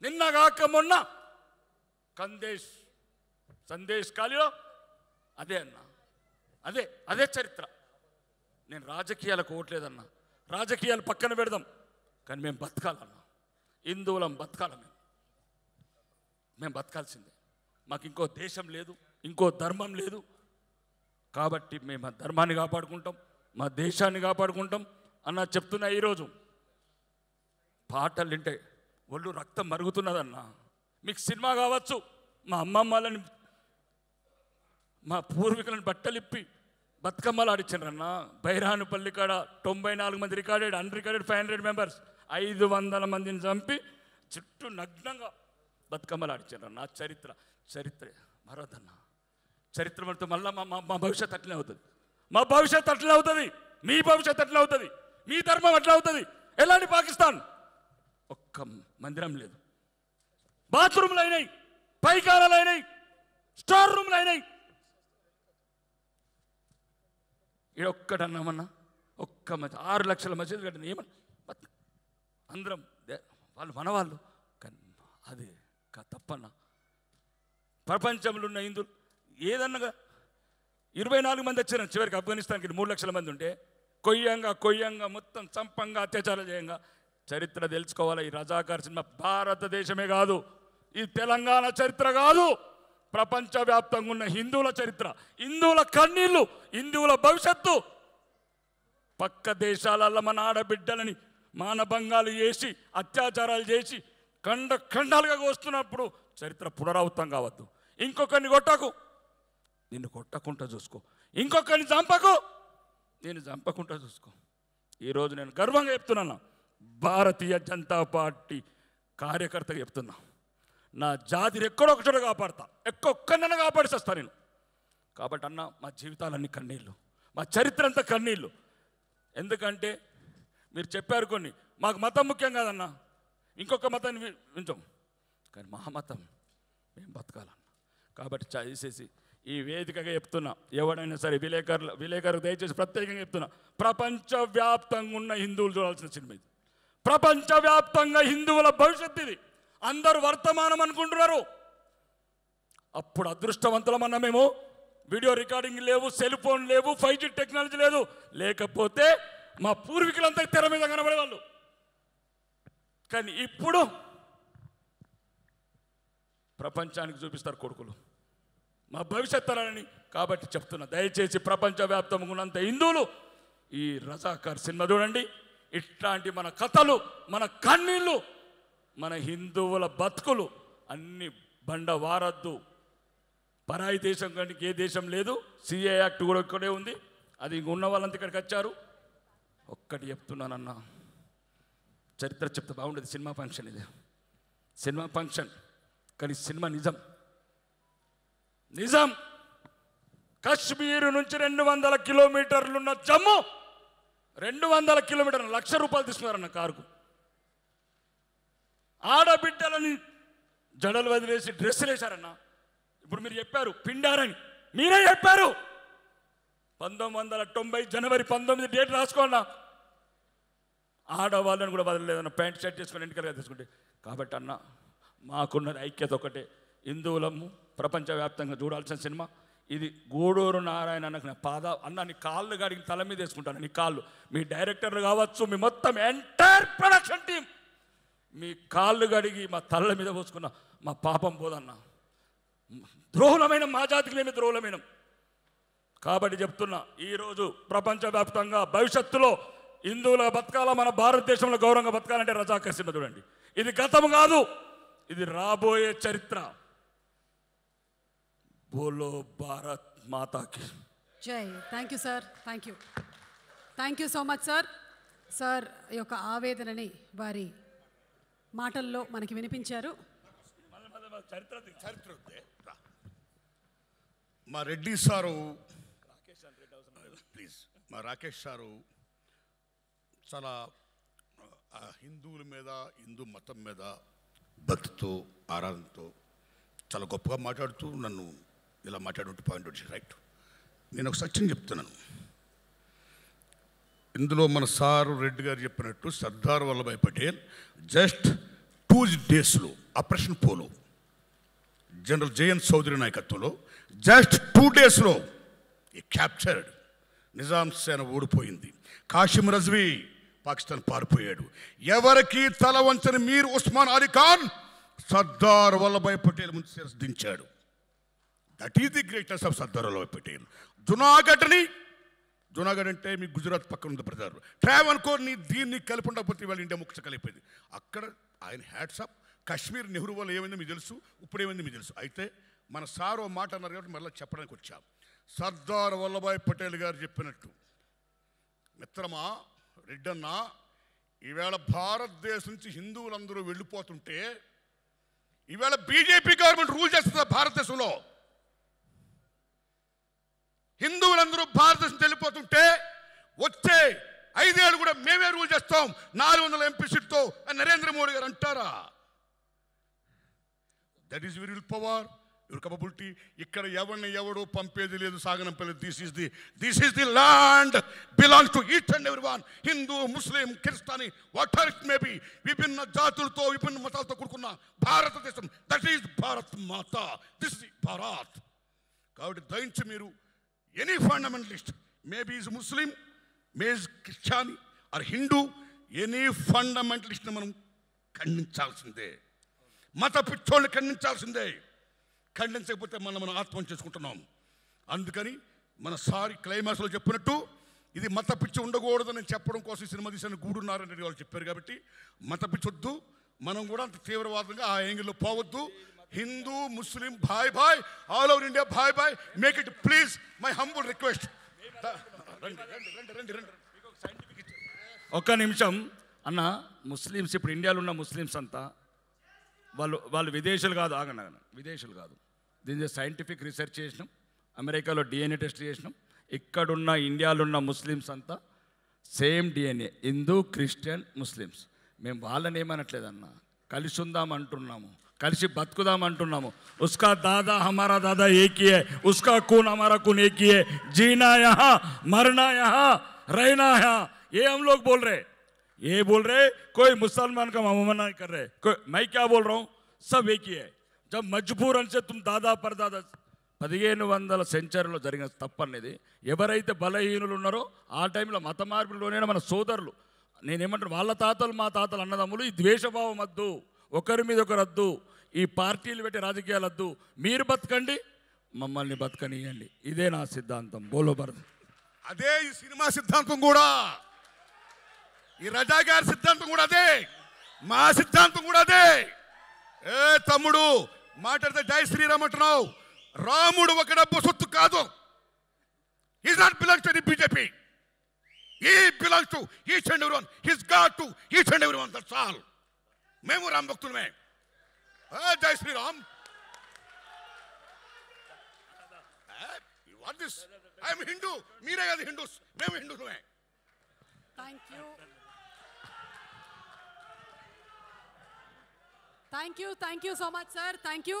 నిన్నగాక మొన్న సందేశ్ ఖాళీలో అదే అన్న, అదే చరిత్ర. నేను రాజకీయాలకు ఓట్లేదన్నా, రాజకీయాలు పక్కన పెడదాం, కానీ మేము బతకాలన్నా, హిందువులం బతకాల. మేము బతకాల్సిందే. మాకు ఇంకో దేశం లేదు, ఇంకో ధర్మం లేదు. కాబట్టి మేము మా ధర్మాన్ని కాపాడుకుంటాం, మా దేశాన్ని కాపాడుకుంటాం అన్న చెప్తున్నా. ఈరోజు పాటలు వింటే ఒళ్ళు రక్తం మరుగుతున్నదన్నా. మీకు సినిమా కావచ్చు, మా అమ్మమ్మలని మా పూర్వీకులను బట్టలిప్పి బతుకమ్మలు ఆడిచ్చారన్నా. బైరానుపల్లి కాడ 94 మంది రికార్డెడ్, అన్రికార్డెడ్ 500 మెంబర్స్, 500 మందిని చంపి చుట్టూ నగ్నంగా బతుకమ్మలు ఆడిచ్చారన్నా. చరిత్ర మరొద్దన్నా. చరిత్ర మనతో మళ్ళీ మా భవిష్యత్తు అట్లనే అవుతుంది. మా భవిష్యత్తు అట్లనే అవుతుంది, మీ భవిష్యత్తు అట్లనే అవుతుంది, మీ ధర్మం అట్లా అవుతుంది. ఎలాంటి పాకిస్తాన్? ఒక్క మందిరం లేదు, బాత్రూమ్లు అయినాయి, పైకారాలు అయినాయి, స్టోర్ రూమ్లు అయినాయి. ఇక్కడ ఒక్కటన్నామన్నా, ఒక్క 6 లక్షల మసీదులు కట్టింది. ఏమన్నా అందరం వాళ్ళు మనవాళ్ళు, కానీ అది తప్పన్నా. ప్రపంచంలో ఉన్న హిందువులు ఏదన్నగా 24 మంది వచ్చారు చివరికి. ఆఫ్ఘనిస్తాన్కి 3 లక్షల మంది ఉంటే కొయ్యంగా మొత్తం చంపంగా అత్యాచారం చేయంగా. చరిత్ర తెలుసుకోవాలి. ఈ రజాకార్ సినిమా భారతదేశమే కాదు, ఈ తెలంగాణ చరిత్ర కాదు, ప్రపంచవ్యాప్తంగా ఉన్న హిందువుల చరిత్ర, హిందువుల కన్నీళ్ళు, హిందువుల భవిష్యత్తు. పక్క దేశాలలో మన ఆడబిడ్డలని మానభంగాలు చేసి అత్యాచారాలు చేసి ఖండాలుగా వస్తున్నప్పుడు చరిత్ర పునరావృతం కావద్దు. ఇంకొకరిని కొట్టకు, నిన్ను కొట్టకుండా చూసుకో. ఇంకొకరిని చంపకు, నేను చంపకుండా చూసుకో. ఈరోజు నేను గర్వంగా చెప్తున్నాను, భారతీయ జనతా పార్టీ కార్యకర్తగా చెప్తున్నా, నా జాతిని ఎక్కడొక్కడో కాపాడతా, ఒక్కరినైనా కాపాడిస్తా నేను. కాబట్టి అన్న, మా జీవితాలన్నీ కన్నీళ్ళు, మా చరిత్ర అంతా కన్నీళ్ళు. ఎందుకంటే మీరు చెప్పారు కొన్ని, మాకు మతం ముఖ్యం కాదన్న, ఇంకొక మతాన్ని వింటాం, కానీ మా మతం మేము బతకాలన్న. కాబట్టి చేసేసి ఈ వేదికగా చెప్తున్నా, ఎవడైనా సరే విలేకరులు దయచేసి ప్రత్యేకంగా చెప్తున్నా, ప్రపంచవ్యాప్తంగా ఉన్న హిందువులు చూడాల్సిన సినిమా ఇది. ప్రపంచవ్యాప్తంగా హిందువుల భవిష్యత్తు ఇది. అందరూ వర్తమానం అనుకుంటున్నారు. అప్పుడు అదృష్టవంతులమన్నా మేము. వీడియో రికార్డింగ్ లేవు, సెల్ ఫోన్ లేవు, 5G టెక్నాలజీ లేదు. లేకపోతే మా పూర్వీకులంతా తెర మీద కనబడేవాళ్ళు. కానీ ఇప్పుడు ప్రపంచానికి చూపిస్తారు కొడుకులు మా భవిష్యత్తులని. కాబట్టి చెప్తున్నా, దయచేసి ప్రపంచవ్యాప్తంగా ఉన్నంత హిందువులు ఈ రజాకార్ సినిమా చూడండి. ఇట్లాంటి మన కథలు, మన కన్నీళ్ళు, మన హిందువుల బతుకులు అన్ని బండ వారద్దు. పరాయి దేశం కానీ ఏ దేశం లేదు. CA యాక్ట్ కూడా ఇక్కడే ఉంది. అది ఇంక ఉన్న వాళ్ళంతా ఇక్కడికి వచ్చారు. ఒక్కటి చెప్తున్నానన్నా, చరిత్ర చెప్తే బాగుండేది. సినిమా ఫంక్షన్ ఇది, సినిమా ఫంక్షన్, కానీ సినిమా నిజం. కశ్మీర్ నుంచి 200 కిలోమీటర్లున్న జమ్మూ 200 కిలోమీటర్లు, ₹1,00,000 తీసుకున్నారన్న కారుకు. ఆడబిడ్డలని జడలు వదిలేసి డ్రెస్సులు వేశారన్న. ఇప్పుడు మీరు చెప్పారు పిండారని, మీరే చెప్పారు. 1990 జనవరి 19 డేట్ రాసుకోండి. ఆడవాళ్ళని కూడా వదలలేదన్న, ప్యాంట్ షర్ట్ చేసుకుని ఎన్నికలుగా తీసుకుంటే. కాబట్టి అన్న, మాకున్నది ఐక్యత ఒకటే, హిందువులము ప్రపంచవ్యాప్తంగా చూడాల్సిన సినిమా ఇది. గూడూరు నారాయణ అన్న నీ కాళ్ళు గడిగి తల మీద వేసుకుంటాను. నీ కాళ్ళు, మీ డైరెక్టర్లు కావచ్చు, మీ మొత్తం ఎంటైర్ ప్రొడక్షన్ టీం, మీ కాళ్ళు గడిగి మా తల్ల మీద పోసుకున్న మా పాపం పోదన్న. ద్రోహులమైన మా జాతికి ద్రోహులమైన. కాబట్టి చెప్తున్నా, ఈరోజు ప్రపంచవ్యాప్తంగా భవిష్యత్తులో హిందువుల బతకాల, మన భారతదేశంలో గౌరవంగా బతకాలంటే రజాకార్ సినిమా చూడండి. ఇది గతం కాదు, ఇది రాబోయే చరిత్ర. బోలో భారత్ మాతాకి జై. Thank you sir, thank you so much sir. Sir యొక్క ఆవేదనని వారి మాటల్లో మనకి వినిపించారు. మా రెడ్డి సారు, ప్లీజ్, మా రాకేష్ సారు చాలా హిందువుల మీద, హిందూ మతం మీద భక్తితో, ఆరాధనతో చాలా గొప్పగా మాట్లాడుతూ నన్ను ఇలా మాట్లాడుతూ పాయింట్ వచ్చి రైట్. నేను ఒక సత్యం చెప్తున్నాను. ఇందులో మన సారు రెడ్డి గారు చెప్పినట్టు Sardar Vallabhbhai Patel just 2 days operation polo general J N Chaudhuri నాయకత్వంలో జస్ట్ 2 డేస్లో క్యాప్చర్డ్. నిజాం సేన ఓడిపోయింది. కాసిం రజ్వీ పాకిస్తాన్ పారిపోయాడు. ఎవరికి తల వంచని మీర్ ఉస్మాన్ అలీ ఖాన్ సర్దార్ వల్లభాయ్ పటేల్ ముందు శిరస్సు దించాడు. That is the greatest of Sardar Vallabhbhai Patel. Junagadh అంటే మీ గుజరాత్ పక్కన ఉంది బ్రదర్. ట్రావెన్కోర్ని దీన్ని కలిపి ఉండకపోతే ఇవాళ ఇండియా ముఖ్య కలిపేది. అక్కడ ఆయన హ్యాట్స్ ఆఫ్. కాశ్మీర్ నెహ్రూ వల్ల ఏమైందో మీకు తెలుసు, ఇప్పుడు ఏమైంది మీకు తెలుసు. అయితే మన సార్ ఓ మాట అన్నారు కాబట్టి మళ్ళీ చెప్పడానికి వచ్చాం. సర్దార్ వల్లభాయ్ పటేల్ గారు చెప్పినట్టు, మిత్రమా రెడ్డన్నా, ఈవేళ భారతదేశం నుంచి హిందువులందరూ వెళ్ళిపోతుంటే ఈవేళ బీజేపీ గవర్నమెంట్ రూల్ చేస్తుంది భారతదేశంలో. హిందువులందరూ భారతదేశం వెళ్ళిపోతుంటే వచ్చే 5 ఏళ్ళు కూడా మేమే రూల్ చేస్తాం 400 ఎంపీ సీట్తో అని నరేంద్ర మోడీ గారు అంటారా? That is your will power, your capability. ఇక్కడ ఎవడు పంపేది లేదు, సాగనంపలేదు. This is the land belongs to each and every one. Hindu, Muslim, Christian, whatever it may be, విభిన్న జాతులతో విభిన్న మతాలతో కూడుకున్న భారతదేశం. That is Bharat Mata. This is Bharat. కాబట్టి దయించి మీరు any fundamentalist, maybe is Muslim, may is Christian or Hindu, any ఫండమెంటలిస్ట్ని మనం ఖండించాల్సిందే. మత పిచ్చోళ్ళని ఖండించాల్సిందే. ఖండించకపోతే మనం ఆత్మహత్య చేసుకుంటున్నాం. అందుకని మన సారి క్లైమాక్స్లో చెప్పినట్టు ఇది మత పిచ్చి ఉండకూడదని చెప్పడం కోసం ఈ సినిమా తీసిన గూడున్నారని వాళ్ళు చెప్పారు. కాబట్టి మత పిచ్చి వద్దు, మనం కూడా అంత తీవ్రవాదంగా ఆ యాంగిల్లో పోవద్దు. హిందూ, ముస్లిం, భాయ్ భాయ్, ఆల్ ఓవర్ ఇండియా భాయ్ భాయ్, make it please my humble request. ఒక్క నిమిషం అన్న. ముస్లిమ్స్ ఇప్పుడు ఇండియాలో ఉన్న ముస్లిమ్స్ అంతా వాళ్ళు విదేశాలు కాదు, ఆగండి విదేశాలు కాదు. దీని సైంటిఫిక్ రీసెర్చ్ చేసినాం, అమెరికాలో DNA టెస్ట్ చేసినాం. ఇక్కడున్న ఇండియాలో ఉన్న ముస్లిమ్స్ అంతా same DNA, Hindu, Christian, Muslims. మేము వాళ్ళని ఏమనట్లేదన్న, కలిసి ఉందాం అంటున్నాము, కలిసి బతుకుదాం అంటున్నాము. ఉస్కా దాదా హమారా దాదా ఏక్ హీ హై, ఉస్కా खून हमारा खून एक ही है, जीना यहाँ मरना यहाँ रहना यहाँ. ये हम लोग बोल रहे, ये बोल रहे, कोई मुसलमान का मना नहीं कर रहे. कोई मैं क्या बोल रहा हूँ, सब एक ही है. जब मजबूरन से तुम दादा परदादा 1500 సెంచరీలో జరిగిన తప్పనేది. ఎవరైతే బలహీనులు ఉన్నారో ఆ టైంలో మత మార్పులోనే మన సోదరులు, నేనేమంటాను, వాళ్ళ తాతలు మా తాతలు అన్నదమ్ములు. ఈ ద్వేషభావం వద్దు, ఒకరి మీద ఒకరు వద్దు, ఈ పార్టీలు పెట్టి రాజకీయాలు వద్దు. మీరు బతకండి, మమ్మల్ని బతకనియండి. ఇదే నా సిద్ధాంతం. బోలో భరత్. అదే ఈ సినిమా సిద్ధాంతం కూడా, ఈ రజా గారి సిద్ధాంతం కూడా అదే, మా సిద్ధాంతం కూడా అదే. ఏ తమ్ముడు మాట్లాడితే జై శ్రీరామ్ అంటున్నావు. రాముడు ఒక డబ్బు సొత్తు కాదు. Is not belongs to the BJP. He belongs to each and everyone. He's god to each and everyone. That's all. మేము రామ్ భక్తులమే. జై Shriram. What this? I'm Hindu, మీరే కాదు హిందూస్, మేము హిందూలమే. Thank you so much sir. Thank you.